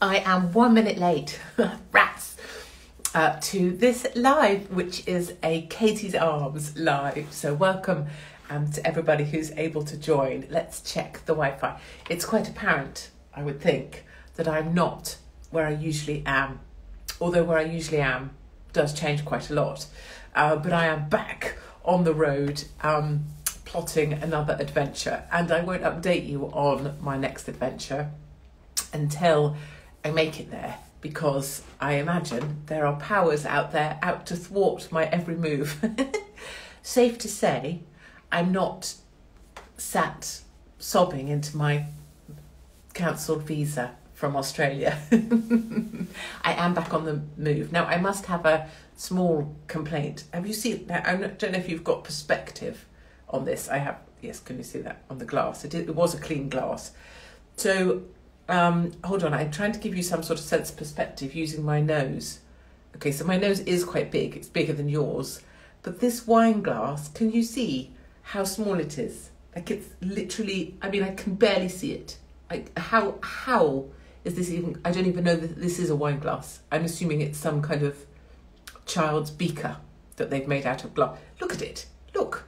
I am 1 minute late, rats, to this live, which is a Katie's Arms live. So welcome to everybody who's able to join. Let's check the Wi-Fi. It's quite apparent, I would think, that I'm not where I usually am, although where I usually am does change quite a lot. But I am back on the road, plotting another adventure, and I won't update you on my next adventure until I make it there, because I imagine there are powers out there out to thwart my every move. Safe to say, I'm not sat sobbing into my cancelled visa from Australia. I am back on the move. Now, I must have a small complaint. Have you seen, I don't know if you've got perspective on this. I have, yes, can you see that on the glass? It was a clean glass. So, hold on, I'm trying to give you some sort of sense of perspective using my nose. Okay, so my nose is quite big. It's bigger than yours. But this wine glass, can you see how small it is? Like, it's literally, I mean, I can barely see it. Like, how is this even, I don't even know that this is a wine glass. I'm assuming it's some kind of child's beaker that they've made out of glass. Look at it. Look.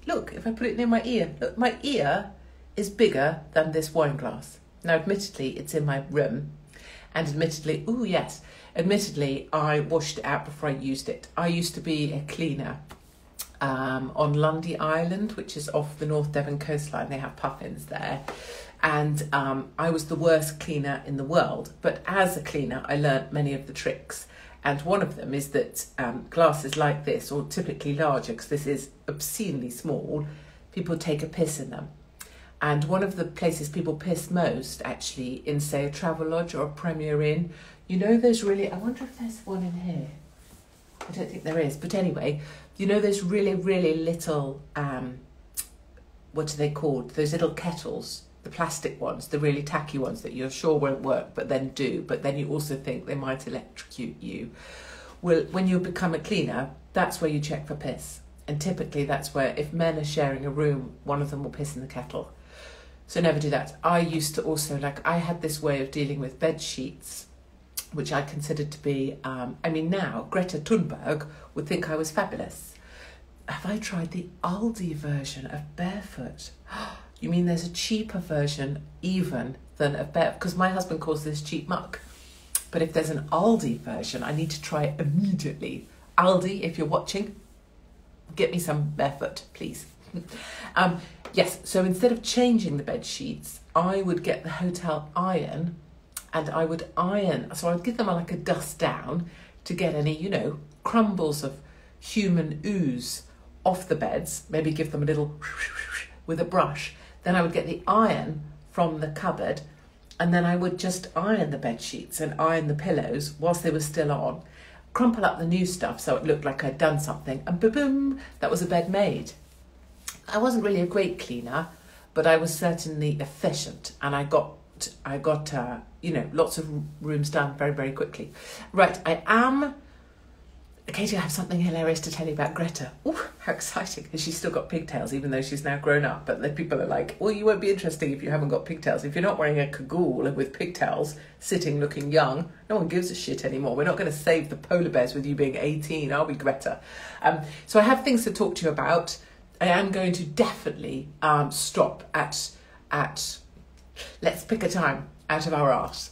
Look, if I put it near my ear, look, my ear is bigger than this wine glass. Now, admittedly, it's in my room, and admittedly, I washed it out before I used it. I used to be a cleaner on Lundy Island, which is off the North Devon coastline. They have puffins there, and I was the worst cleaner in the world. But as a cleaner, I learnt many of the tricks, and one of them is that glasses like this, or typically larger, because this is obscenely small, people take a piss in them. And one of the places people piss most, actually, in, say, a Travelodge or a Premier Inn, you know, there's really, I wonder if there's one in here. I don't think there is. But anyway, you know, there's really, really little, what are they called? Those little kettles, the plastic ones, the really tacky ones that you're sure won't work, but then do. But then you also think they might electrocute you. Well, when you become a cleaner, that's where you check for piss. And typically that's where, if men are sharing a room, one of them will piss in the kettle. So never do that. I used to also, I had this way of dealing with bed sheets, which I considered to be, I mean, now Greta Thunberg would think I was fabulous. Have I tried the Aldi version of barefoot? You mean there's a cheaper version even than of barefoot? Because my husband calls this cheap muck. But if there's an Aldi version, I need to try it immediately. Aldi, if you're watching, get me some barefoot, please. Yes, so instead of changing the bed sheets, I would get the hotel iron, and I would iron. So I would give them like a dust down to get any, you know, crumbles of human ooze off the beds. Maybe give them a little with a brush. Then I would get the iron from the cupboard, and then I would just iron the bed sheets and iron the pillows whilst they were still on. Crumple up the new stuff so it looked like I'd done something, and boom, that was a bed made. I wasn't really a great cleaner, but I was certainly efficient, and I got you know, lots of rooms done very, very quickly. Right, Katie, I have something hilarious to tell you about Greta. Ooh, how exciting. And she's still got pigtails, even though she's now grown up. But the people are like, well, you won't be interesting if you haven't got pigtails. If you're not wearing a cagoule with pigtails, sitting looking young, no one gives a shit anymore. We're not going to save the polar bears with you being 18, are we, Greta? So I have things to talk to you about. I am going to definitely stop at, let's pick a time out of our arse.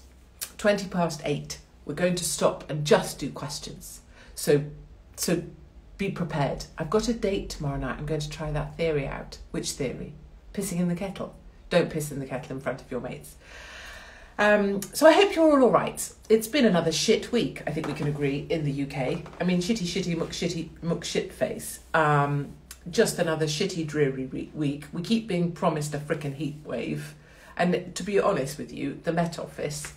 8:20. We're going to stop and just do questions. So be prepared. I've got a date tomorrow night. I'm going to try that theory out. Which theory? Pissing in the kettle. Don't piss in the kettle in front of your mates. So I hope you're all right. It's been another shit week, I think we can agree, in the UK. I mean, muck shit face. Just another shitty, dreary week. We keep being promised a frickin' heat wave. And to be honest with you, the Met Office,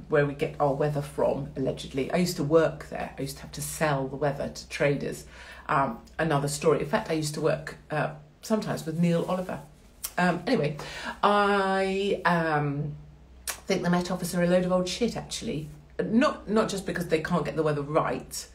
where we get our weather from, allegedly. I used to work there. I used to have to sell the weather to traders. Another story. In fact, I used to work sometimes with Neil Oliver. Anyway, I think the Met Office are a load of old shit, actually. Not just because they can't get the weather right,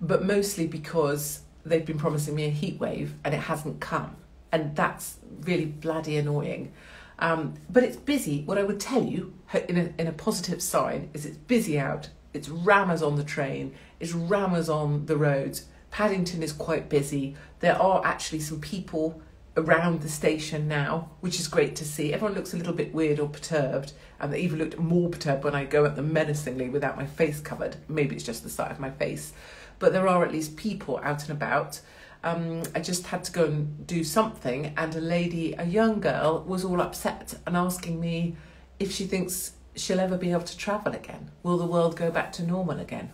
but mostly because they've been promising me a heat wave and it hasn't come. And that's really bloody annoying. But it's busy. What I would tell you in a positive sign is it's busy out. It's rammers on the train. It's rammers on the roads. Paddington is quite busy. There are actually some people around the station now, which is great to see. Everyone looks a little bit weird or perturbed, and they even looked more perturbed when I go at them menacingly without my face covered. Maybe it's just the side of my face. But there are at least people out and about. I just had to go and do something, and a young girl, was all upset and asking me if she thinks she'll ever be able to travel again. Will the world go back to normal again?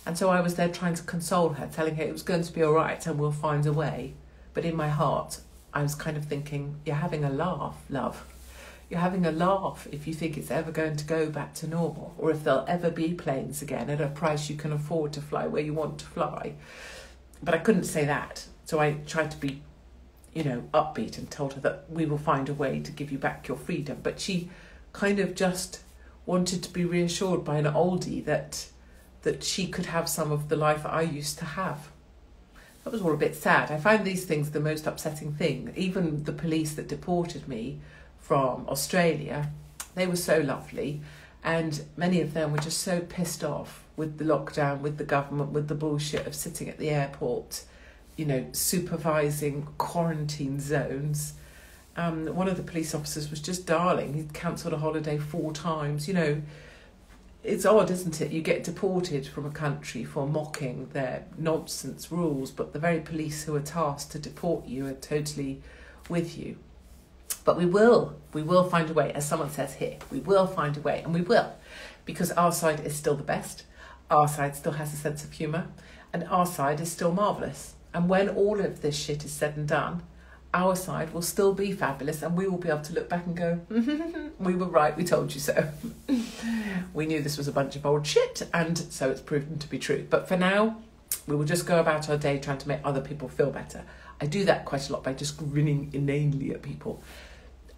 And so I was there trying to console her, telling her it was going to be all right and we'll find a way. But in my heart, I was kind of thinking, you're having a laugh, love. You're having a laugh if you think it's ever going to go back to normal, or if there'll ever be planes again at a price you can afford to fly where you want to fly. But I couldn't say that. So I tried to be, upbeat and told her that we will find a way to give you back your freedom. But she kind of just wanted to be reassured by an oldie that she could have some of the life I used to have. That was all a bit sad. I find these things the most upsetting thing. Even the police that deported me from Australia, they were so lovely, and many of them were just so pissed off with the lockdown, with the government, with the bullshit of sitting at the airport, supervising quarantine zones. One of the police officers was just darling. He'd cancelled a holiday 4 times. It's odd, isn't it? You get deported from a country for mocking their nonsense rules, but the very police who are tasked to deport you are totally with you. But we will find a way, as someone says here. We will find a way, and we will, because our side is still the best. Our side still has a sense of humour, and our side is still marvellous. And when all of this shit is said and done, our side will still be fabulous, and we will be able to look back and go, we were right, we told you so. We knew this was a bunch of old shit, and so it's proven to be true. But for now, we will just go about our day trying to make other people feel better. I do that quite a lot by just grinning inanely at people.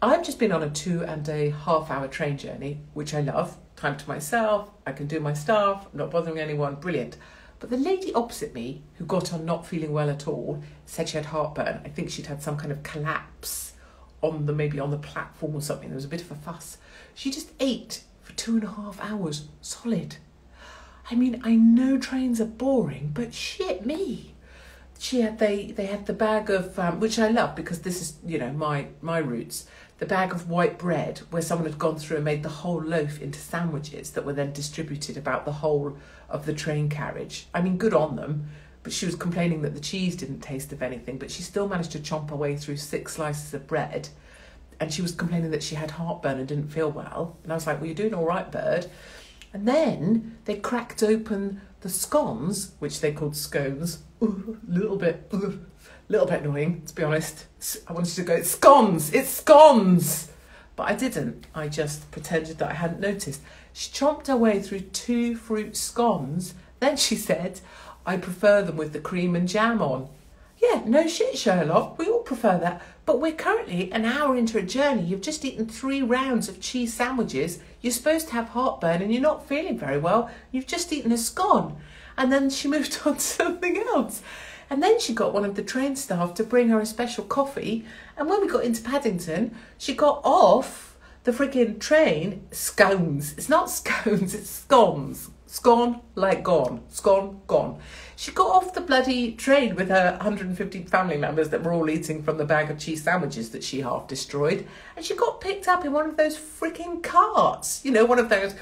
I've just been on a 2.5 hour train journey, which I love. Time to myself, I can do my stuff, I'm not bothering anyone, brilliant. But the lady opposite me, who got on not feeling well at all, said she had heartburn. I think she'd had some kind of collapse maybe on the platform or something. There was a bit of a fuss. She just ate for 2.5 hours, solid. I mean, I know trains are boring, but shit me. They had the bag of, which I love because this is, my roots, the bag of white bread where someone had gone through and made the whole loaf into sandwiches that were then distributed about the whole of the train carriage. I mean, good on them, but she was complaining that the cheese didn't taste of anything, but she still managed to chomp her way through 6 slices of bread, and she was complaining that she had heartburn and didn't feel well. And I was like, well, you're doing all right, bird. And then they cracked open the scones, which they called scones. Ooh, a little bit annoying, to be honest. I wanted to go, it's scones! But I didn't. I just pretended that I hadn't noticed. She chomped her way through 2 fruit scones. Then she said, I prefer them with the cream and jam on. Yeah, no shit, Sherlock. We all prefer that. But we're currently an hour into a journey. You've just eaten 3 rounds of cheese sandwiches. You're supposed to have heartburn and you're not feeling very well. You've just eaten a scone. And then she moved on to something else. And then she got one of the train staff to bring her a special coffee. And when we got into Paddington, she got off the freaking train, scones. It's not scones, it's scones. Scone, like gone. Scone, gone. She got off the bloody train with her 150 family members that were all eating from the bag of cheese sandwiches that she half destroyed. And she got picked up in one of those freaking carts. One of those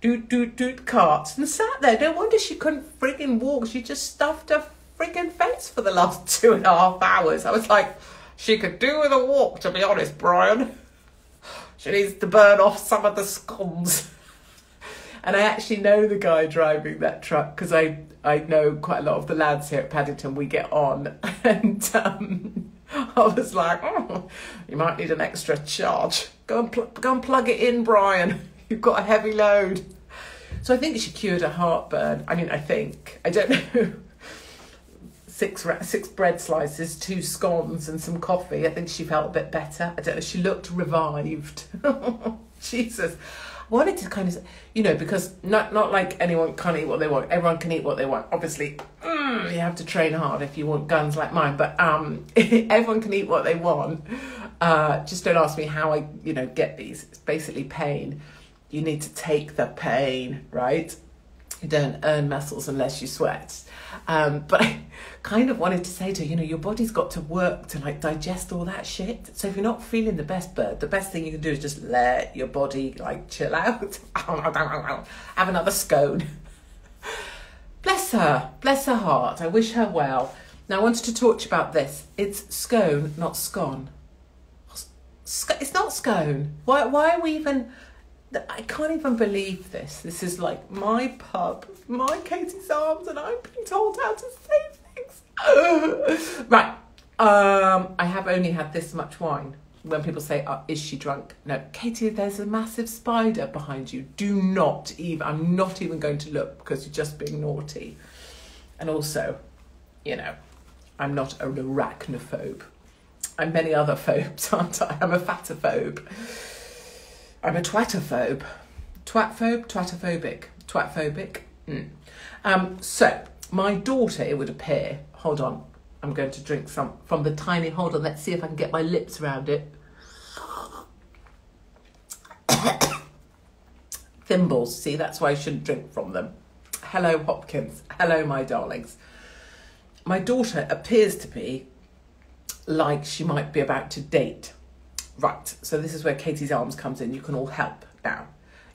doot carts, and sat there. No wonder she couldn't freaking walk. She just stuffed her freaking face for the last 2.5 hours. I was like, she could do with a walk, to be honest, Brian. She needs to burn off some of the scones. And I actually know the guy driving that truck because I know quite a lot of the lads here at Paddington. We get on, and I was like, oh, you might need an extra charge. Go and plug it in, Brian. You've got a heavy load. So I think she cured her heartburn. I mean, I don't know. 6 bread slices, 2 scones and some coffee. I think she felt a bit better. I don't know. She looked revived. Jesus. I wanted to kind of, because not like anyone can eat what they want. Everyone can eat what they want. Obviously, you have to train hard if you want guns like mine. But everyone can eat what they want. Just don't ask me how I, get these. It's basically pain. You need to take the pain, right? You don't earn muscles unless you sweat. But I kind of wanted to say to her, your body's got to work to like digest all that shit. So if you're not feeling the best bird, the best thing you can do is just let your body like chill out. Have another scone. Bless her heart. I wish her well. Now I wanted to talk to you about this. It's scone, not scone. It's not scone. Why are we even... I can't even believe this. This is like my pub, my Katie's Arms, and I'm being told how to say things. Right. I have only had this much wine. When people say, is she drunk? No, Katie, there's a massive spider behind you. Do not even, I'm not even going to look because you're just being naughty. And also, I'm not an arachnophobe. I'm many other phobes, aren't I? I'm a fatophobe. I'm a twatophobe. Twatphobic. So, my daughter, it would appear, hold on, I'm going to drink some from the tiny, hold on, let's see if I can get my lips around it. Thimbles, see, that's why I shouldn't drink from them. Hello, Hopkins. Hello, my darlings. My daughter appears to be like she might be about to date. Right, so this is where Katie's Arms comes in. You can all help now.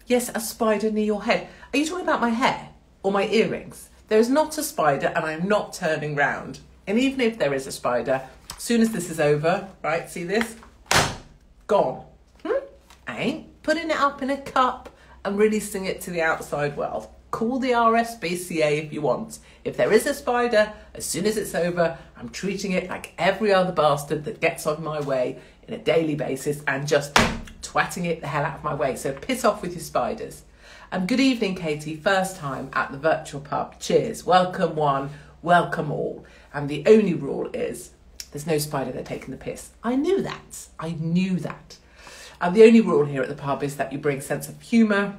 Yes, a spider near your head. Are you talking about my hair or my earrings? There is not a spider and I'm not turning round. And even if there is a spider, as soon as this is over, right, see this? Gone. I ain't putting it up in a cup and releasing it to the outside world. Call the RSPCA if you want. If there is a spider, as soon as it's over, I'm treating it like every other bastard that gets on my way in a daily basis and just twatting it the hell out of my way. So piss off with your spiders. Good evening, Katie. First time at the virtual pub. Cheers. Welcome one, welcome all. And the only rule is there's no spider there taking the piss. I knew that. And the only rule here at the pub is that you bring sense of humour,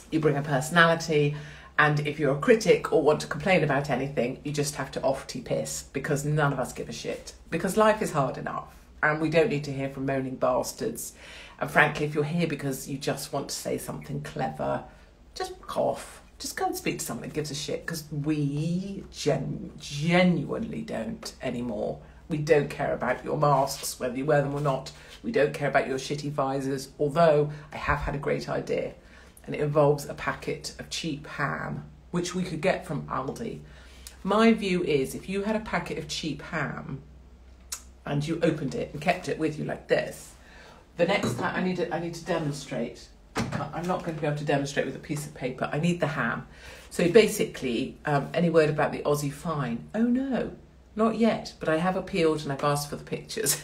you bring a personality, and if you're a critic or want to complain about anything, you just have to off-tea piss because none of us give a shit. Because life is hard enough. And we don't need to hear from moaning bastards. And frankly, if you're here because you just want to say something clever, just cough. Just go and speak to someone that gives a shit, because we genuinely don't anymore. We don't care about your masks, whether you wear them or not. We don't care about your shitty visors, although I have had a great idea. And it involves a packet of cheap ham, which we could get from Aldi. My view is, if you had a packet of cheap ham, and you opened it and kept it with you like this, the next time I need to demonstrate. I'm not going to be able to demonstrate with a piece of paper. I need the ham. So basically, any word about the Aussie fine? Oh no, not yet. But I have appealed and I've asked for the pictures.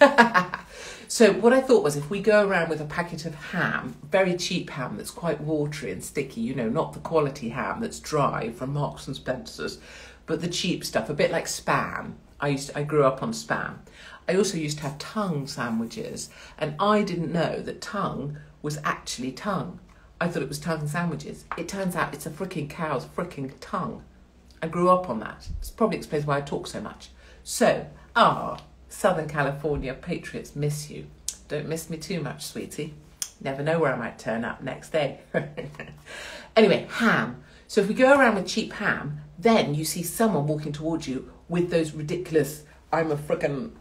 So what I thought was, if we go around with a packet of ham, very cheap ham that's quite watery and sticky, not the quality ham that's dry from Marks and Spencer's, but the cheap stuff, a bit like Spam. I grew up on Spam. I also used to have tongue sandwiches, and I didn't know that tongue was actually tongue. I thought it was tongue sandwiches. It turns out it's a fricking cow's fricking tongue. I grew up on that. This probably explains why I talk so much. So, Southern California patriots miss you. Don't miss me too much, sweetie. Never know where I might turn up next day. Anyway, ham. So if we go around with cheap ham, then you see someone walking towards you with those ridiculous, I'm a frickin',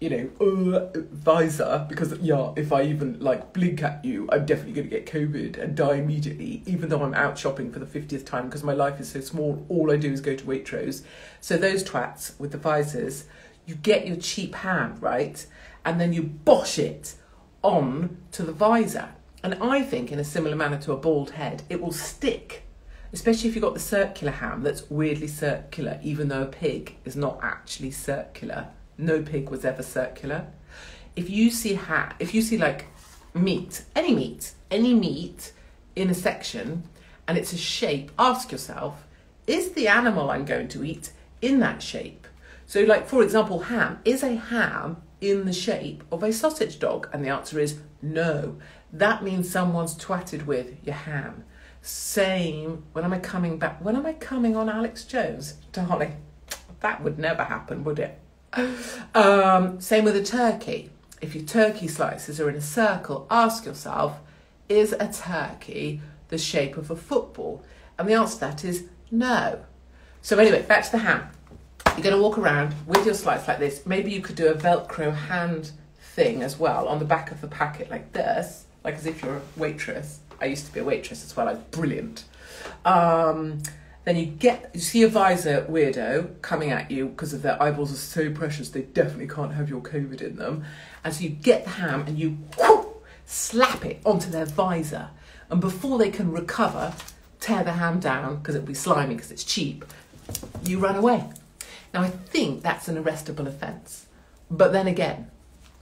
visor, because if I even blink at you, I'm definitely going to get COVID and die immediately, even though I'm out shopping for the 50th time because my life is so small. All I do is go to Waitrose. So those twats with the visors, you get your cheap ham, right? And then you bosh it on to the visor. And I think in a similar manner to a bald head, it will stick, especially if you've got the circular ham that's weirdly circular, even though a pig is not actually circular. No pig was ever circular. If you see meat, any meat in a section, and it's a shape, ask yourself, is the animal I'm going to eat in that shape? So for example, ham. Is a ham in the shape of a sausage dog? And the answer is no. That means someone's twatted with your ham. Same, when am I coming back? When am I coming on Alex Jones? Darling, that would never happen, would it? Same with a turkey. if your turkey slices are in a circle, ask yourself, is a turkey the shape of a football? And the answer to that is no. So anyway, back to the ham. You're going to walk around with your slice like this. Maybe you could do a Velcro hand thing as well on the back of the packet like this, like as if you're a waitress. I used to be a waitress as well. I was brilliant. Then you see a visor weirdo coming at you because of their eyeballs are so precious, they definitely can't have your COVID in them. And so you get the ham and you slap it onto their visor. And before they can recover, tear the ham down because it'll be slimy because it's cheap, you run away. Now, I think that's an arrestable offence. But then again,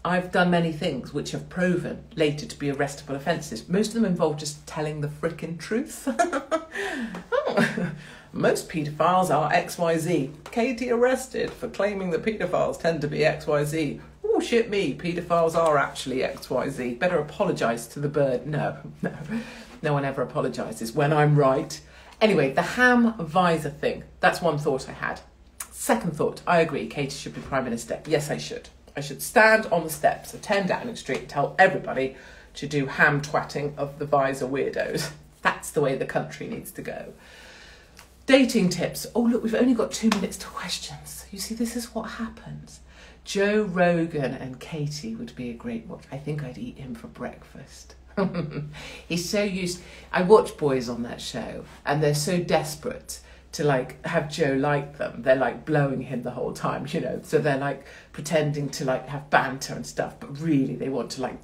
I've done many things which have proven later to be arrestable offences. Most of them involve just telling the frickin' truth. Most paedophiles are XYZ. Katie arrested for claiming that paedophiles tend to be XYZ. Oh, shit me, paedophiles are actually XYZ. Better apologise to the bird. No one ever apologises when I'm right. Anyway, the ham visor thing, that's one thought I had. Second thought, I agree, Katie should be Prime Minister. Yes, I should. I should stand on the steps of 10 Downing Street and tell everybody to do ham twatting of the visor weirdos. That's the way the country needs to go. Dating tips. Oh, look, we've only got 2 minutes to questions. You see, this is what happens. Joe Rogan and Katie would be a great watch. I think I'd eat him for breakfast. He's so used... I watch boys on that show and they're so desperate to like have Joe like them. They're like blowing him the whole time, you know. So they're like pretending to like have banter and stuff, but really they want to like,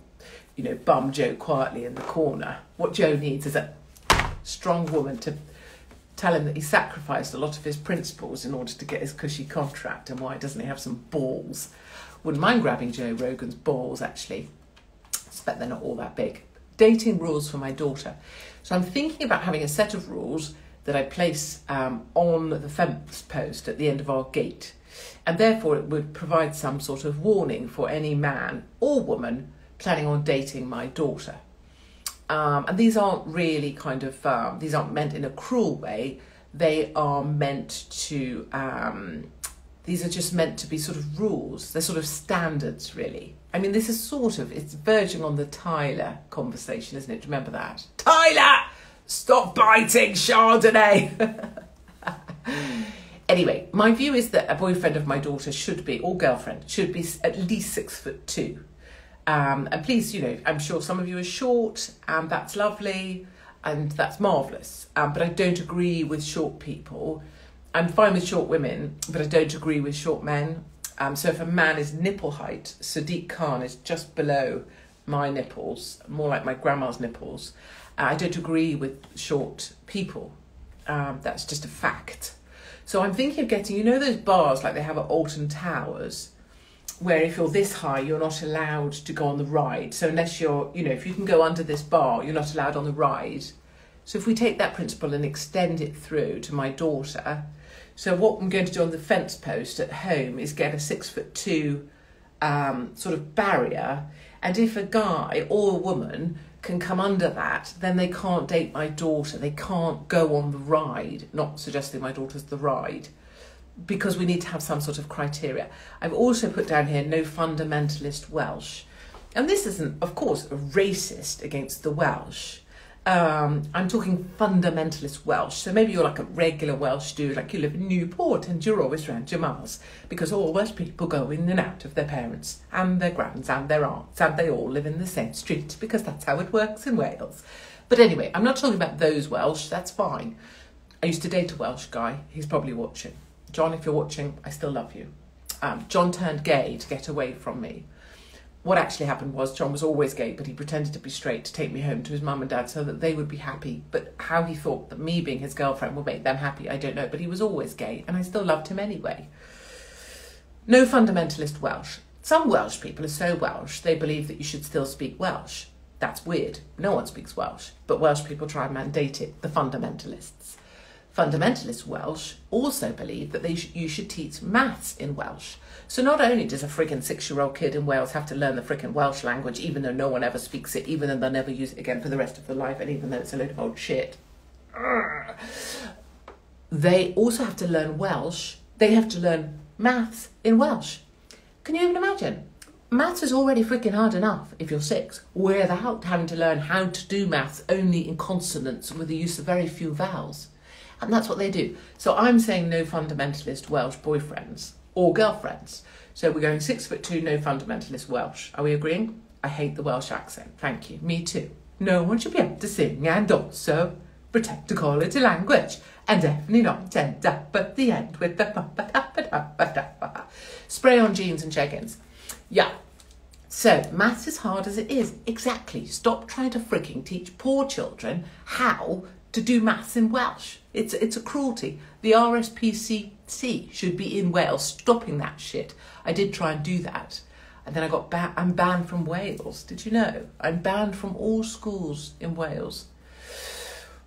you know, bum Joe quietly in the corner. What Joe needs is a strong woman to tell him that he sacrificed a lot of his principles in order to get his cushy contract, and why doesn't he have some balls? Wouldn't mind grabbing Joe Rogan's balls, actually. I expect they're not all that big. Dating rules for my daughter. So I'm thinking about having a set of rules that I place on the fence post at the end of our gate. And therefore it would provide some sort of warning for any man or woman planning on dating my daughter. And these aren't really kind of, these aren't meant in a cruel way. They are meant to, these are just meant to be sort of rules. They're sort of standards, really. I mean, this is sort of, it's verging on the Tyler conversation, isn't it? Remember that? Tyler! Stop biting Chardonnay! Anyway, my view is that a boyfriend of my daughter should be, or girlfriend, should be at least 6'2". And please, you know, I'm sure some of you are short, and that's lovely, and that's marvellous. But I don't agree with short people. I'm fine with short women, but I don't agree with short men. So if a man is nipple height, Sadiq Khan is just below my nipples, more like my grandma's nipples. I don't agree with short people. That's just a fact. So I'm thinking of getting, you know those bars like they have at Alton Towers, where if you're this high, you're not allowed to go on the ride. So unless you're, you know, if you can go under this bar, you're not allowed on the ride. So if we take that principle and extend it through to my daughter, so what I'm going to do on the fence post at home is get a 6'2" sort of barrier. And if a guy or a woman can come under that, then they can't date my daughter. They can't go on the ride, not suggesting my daughter's the ride, because we need to have some sort of criteria. I've also put down here, no fundamentalist Welsh. And this isn't, of course, racist against the Welsh. I'm talking fundamentalist Welsh. So maybe you're like a regular Welsh dude, like you live in Newport and you're always around your mums, because all Welsh people go in and out of their parents and their grands and their aunts, and they all live in the same street, because that's how it works in Wales. But anyway, I'm not talking about those Welsh, that's fine. I used to date a Welsh guy, he's probably watching. John, if you're watching, I still love you. John turned gay to get away from me. What actually happened was John was always gay, but he pretended to be straight to take me home to his mum and dad so that they would be happy. But how he thought that me being his girlfriend would make them happy, I don't know. But he was always gay, and I still loved him anyway. No fundamentalist Welsh. Some Welsh people are so Welsh, they believe that you should still speak Welsh. That's weird. No one speaks Welsh, but Welsh people try and mandate it, the fundamentalists. Fundamentalist Welsh also believe that you should teach maths in Welsh. So not only does a friggin' 6-year-old kid in Wales have to learn the frickin' Welsh language, even though no one ever speaks it, even though they'll never use it again for the rest of their life, and even though it's a load of old shit. They also have to learn Welsh. They have to learn maths in Welsh. Can you even imagine? maths is already freaking hard enough if you're 6, without having to learn how to do maths only in consonants with the use of very few vowels. And that's what they do. So I'm saying no fundamentalist Welsh boyfriends or girlfriends. So we're going 6'2", no fundamentalist Welsh. Are we agreeing? I hate the Welsh accent. Thank you. Me too. No one should be able to sing and also protect a quality language, and definitely not end up at the end with the spray on jeans and jeggings. Yeah. So maths is hard as it is. Exactly. Stop trying to freaking teach poor children how to do maths in Welsh. It's a cruelty. The RSPCC should be in Wales stopping that shit. I did try and do that. And then I'm banned from Wales. Did you know? I'm banned from all schools in Wales.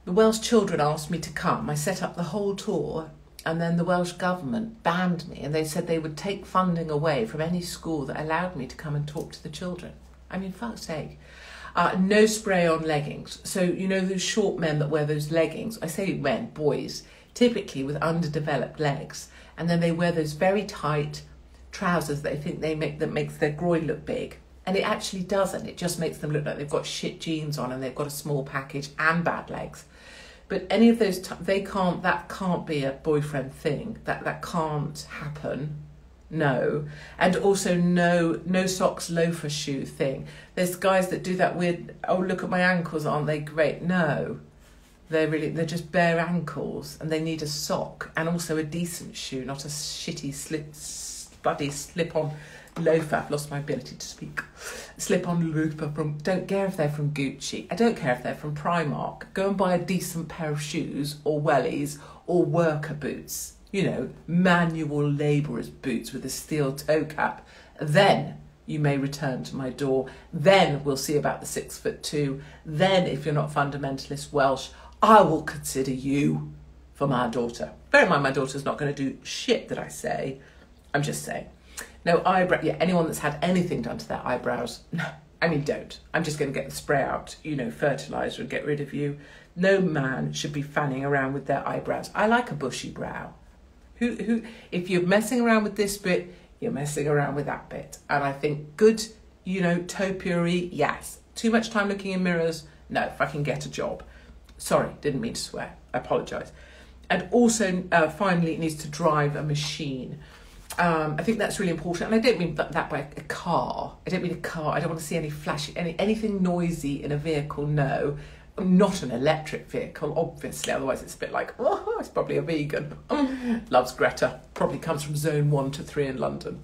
The Welsh children asked me to come. I set up the whole tour, and then the Welsh government banned me, and they said they would take funding away from any school that allowed me to come and talk to the children. I mean, fuck's sake. No spray on leggings. So, you know those short men that wear those leggings? I say men, boys, typically with underdeveloped legs. And then they wear those very tight trousers that that makes their groin look big. And it actually doesn't. It just makes them look like they've got shit jeans on and they've got a small package and bad legs. But any of those, that can't be a boyfriend thing. That can't happen. No. And also no socks, loafer shoe thing. There's guys that do that weird, oh, look at my ankles, aren't they great? No. They're just bare ankles, and they need a sock and also a decent shoe, not a shitty slip-on loafer. I've lost my ability to speak. Slip-on loafer don't care if they're from Gucci. I don't care if they're from Primark. Go and buy a decent pair of shoes or wellies or worker boots. You know, manual labourer's boots with a steel toe cap. Then you may return to my door. Then we'll see about the 6'2". Then, if you're not fundamentalist Welsh, I will consider you for my daughter. Bear in mind, my daughter's not going to do shit that I say. I'm just saying. No eyebrow. Yeah, anyone that's had anything done to their eyebrows, no. I mean, don't. I'm just going to get the spray out, fertiliser and get rid of you. No man should be fanning around with their eyebrows. I like a bushy brow. Who? If you're messing around with this bit, you're messing around with that bit. And I think good, topiary, yes. Too much time looking in mirrors, no, fucking get a job. Sorry, didn't mean to swear. I apologise. And also, finally, it needs to drive a machine. I think that's really important. And I don't mean that by a car. I don't mean a car. I don't want to see any flashy, anything noisy in a vehicle, no. Not an electric vehicle, obviously, otherwise it's a bit like, oh, it's probably a vegan. Loves Greta. Probably comes from zone 1 to 3 in London.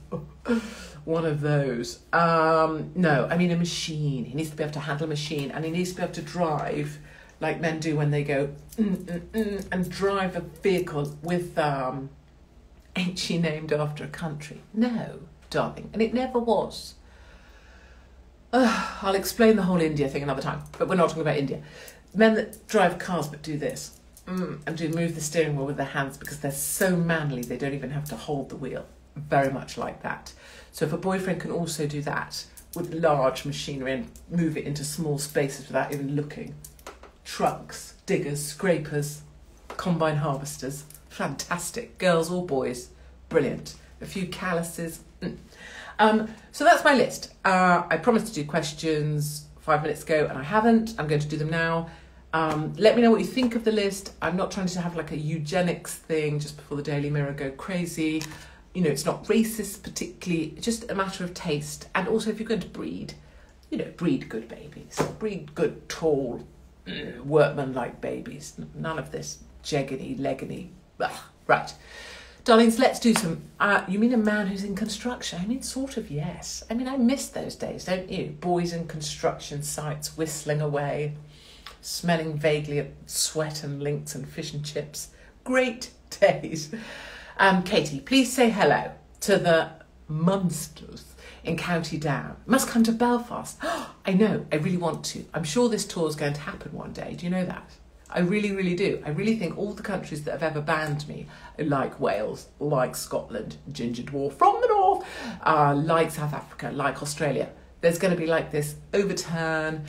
One of those. No, I mean a machine. He needs to be able to handle a machine, and he needs to be able to drive like men do when they go, and drive a vehicle with, ain't she named after a country? No, darling, and it never was. I'll explain the whole India thing another time, but we're not talking about India. Men that drive cars but do this, and do move the steering wheel with their hands because they're so manly they don't even have to hold the wheel. Very much like that. So if a boyfriend can also do that with large machinery and move it into small spaces without even looking. Trucks, diggers, scrapers, combine harvesters. Fantastic. Girls or boys. Brilliant. A few calluses. So that's my list. I promised to do questions 5 minutes ago and I haven't. I'm going to do them now. Let me know what you think of the list. I'm not trying to have like a eugenics thing just before the Daily Mirror go crazy. It's not racist particularly, it's just a matter of taste. And also if you're going to breed, breed good babies. Breed good, tall, workman-like babies. None of this jeggedy, leggedy. Right. Darlings, let's do some... you mean a man who's in construction? I mean, sort of, yes. I mean, I miss those days, don't you? Boys in construction sites, whistling away, smelling vaguely of sweat and links and fish and chips. Great days. Katie, please say hello to the Munsters in County Down. Must come to Belfast. I know, I really want to. I'm sure this tour is going to happen one day. Do you know that? I really, really do. I really think all the countries that have ever banned me, like Wales, like Scotland, Ginger Dwarf from the north, like South Africa, like Australia, there's going to be like this overturn,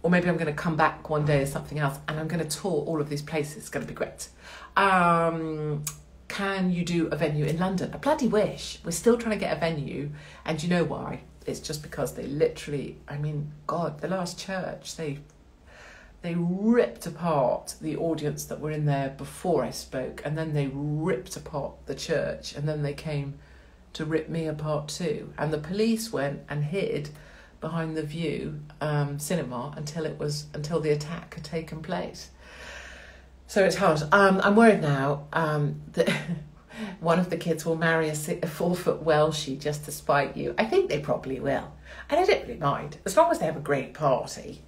or maybe I'm going to come back one day as something else, and I'm going to tour all of these places. It's going to be great. Can you do a venue in London? I bloody wish. We're still trying to get a venue, and you know why? it's just because they literally, I mean, God, the last church, they ripped apart the audience that were in there before I spoke, and then they ripped apart the church, and then they came to rip me apart too. And the police went and hid behind the View cinema until the attack had taken place. So it's hard. I'm worried now that one of the kids will marry a 4-foot Welshie just to spite you. I think they probably will. And I don't really mind, as long as they have a great party.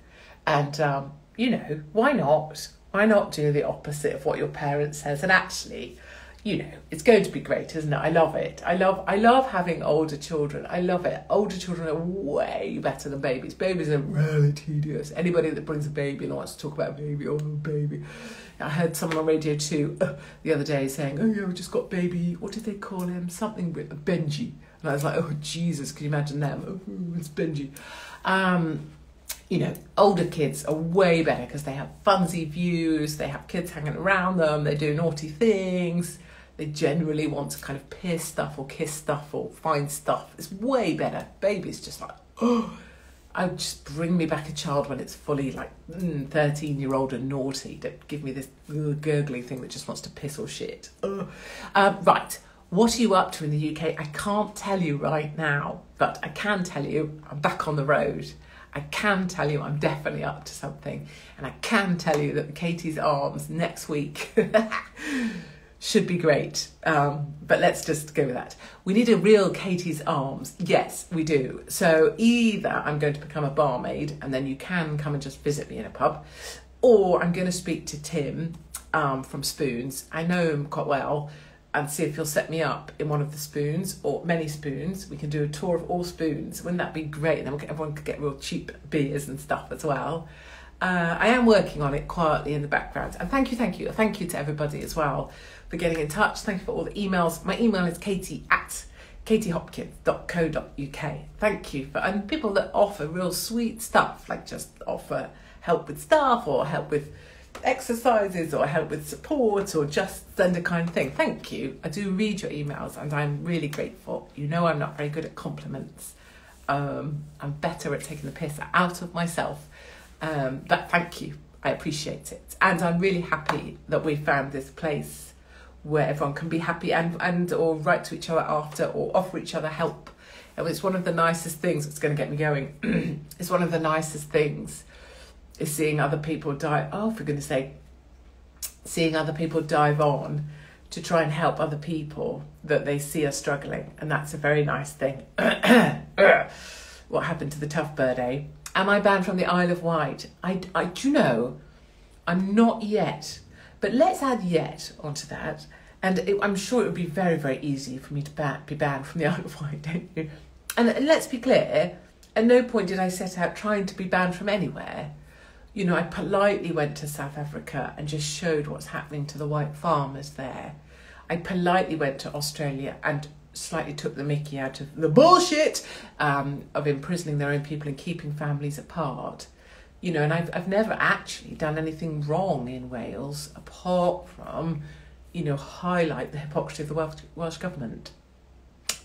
And, you know, why not? Why not do the opposite of what your parents says? And actually, you know, it's going to be great, isn't it? I love it. I love having older children. I love it. Older children are way better than babies. Babies are really tedious. Anybody that brings a baby and wants to talk about a baby, oh, baby. I heard someone on Radio 2 the other day saying, oh, yeah, we just got baby, what did they call him? Something with Benji. And I was like, oh, Jesus, can you imagine them? Oh, it's Benji. You know, older kids are way better because they have funsy views, they have kids hanging around them, they do naughty things, they generally want to kind of pierce stuff or kiss stuff or find stuff. It's way better. Babies just like, oh, just bring me back a child when it's fully like 13-year-old and naughty. Don't give me this gurgly thing that just wants to piss or shit. Right, what are you up to in the UK? I can't tell you right now, but I can tell you I'm back on the road. I can tell you I'm definitely up to something. And I can tell you that the Katie's Arms next week should be great. But let's just go with that. We need a real Katie's Arms. Yes, we do. So either I'm going to become a barmaid and then you can come and just visit me in a pub, or I'm going to speak to Tim from Spoons. I know him quite well, and see if he'll set me up in one of the Spoons, or many Spoons. We can do a tour of all Spoons. Wouldn't that be great? And then everyone could get real cheap beers and stuff as well. I am working on it quietly in the background. And thank you to everybody as well for getting in touch. Thank you for all the emails. My email is katie@katiehopkins.co.uk. Thank you for, and people that offer real sweet stuff, like just offer help with stuff or help with exercises or help with support or just send a kind thing. Thank you. I do read your emails and I'm really grateful. You know I'm not very good at compliments. I'm better at taking the piss out of myself. But thank you. I appreciate it. And I'm really happy that we found this place where everyone can be happy and or write to each other after or offer each other help. And it's one of the nicest things that's going to get me going. It's one of the nicest things is seeing other people for goodness sake, seeing other people dive on to try and help other people that they see are struggling. And that's a very nice thing. What happened to the tough bird, eh? Am I banned from the Isle of Wight? I do you know, I'm not yet. But let's add yet onto that. And I'm sure it would be very, very easy for me to be banned from the Isle of Wight, don't you? And let's be clear, at no point did I set out trying to be banned from anywhere. You know, I politely went to South Africa and just showed what's happening to the white farmers there. I politely went to Australia and slightly took the mickey out of the bullshit of imprisoning their own people and keeping families apart. You know, and I've never actually done anything wrong in Wales apart from, you know, highlight the hypocrisy of the Welsh government.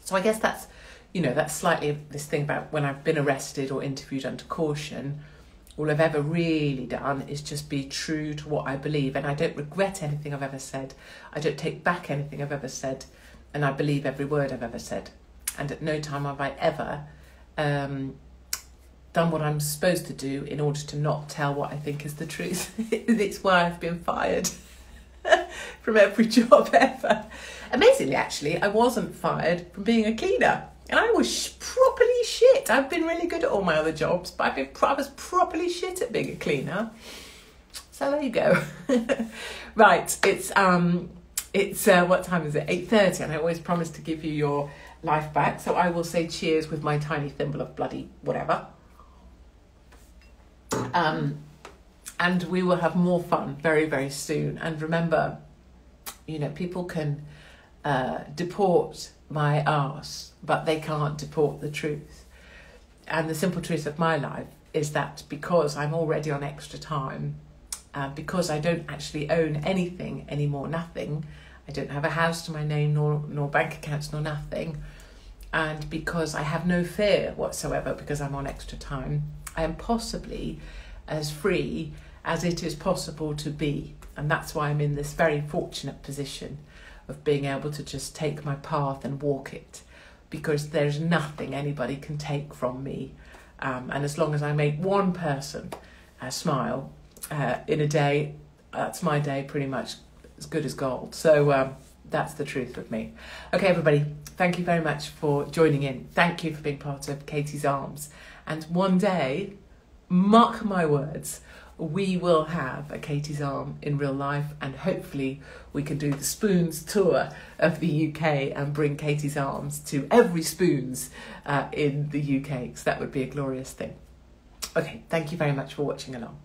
So I guess that's, you know, that's slightly this thing about when I've been arrested or interviewed under caution. All I've ever really done is just be true to what I believe, and I don't regret anything I've ever said. I don't take back anything I've ever said, and I believe every word I've ever said. And at no time have I ever done what I'm supposed to do in order to not tell what I think is the truth. It's why I've been fired from every job ever. Amazingly, actually, I wasn't fired from being a cleaner. And I was properly shit. I've been really good at all my other jobs, but I was properly shit at being a cleaner. So there you go. Right, it's what time is it? 8:30, and I always promise to give you your life back. So I will say cheers with my tiny thimble of bloody whatever. And we will have more fun very, very soon. And remember, you know, people can deport my arse, but they can't deport the truth. And the simple truth of my life is that because I'm already on extra time, because I don't actually own anything anymore, nothing, I don't have a house to my name, nor bank accounts, nor nothing, And because I have no fear whatsoever, because I'm on extra time, I am possibly as free as it is possible to be. And that's why I'm in this very fortunate position of being able to just take my path and walk it, because there's nothing anybody can take from me. And as long as I make one person smile in a day, that's my day pretty much as good as gold. So that's the truth with me. Okay, everybody, thank you very much for joining in. Thank you for being part of Katie's Arms. And one day, mark my words, we will have a Katie's Arm in real life, and hopefully we can do the Spoons tour of the UK and bring Katie's Arms to every Spoons in the UK, because that would be a glorious thing. Okay, thank you very much for watching along.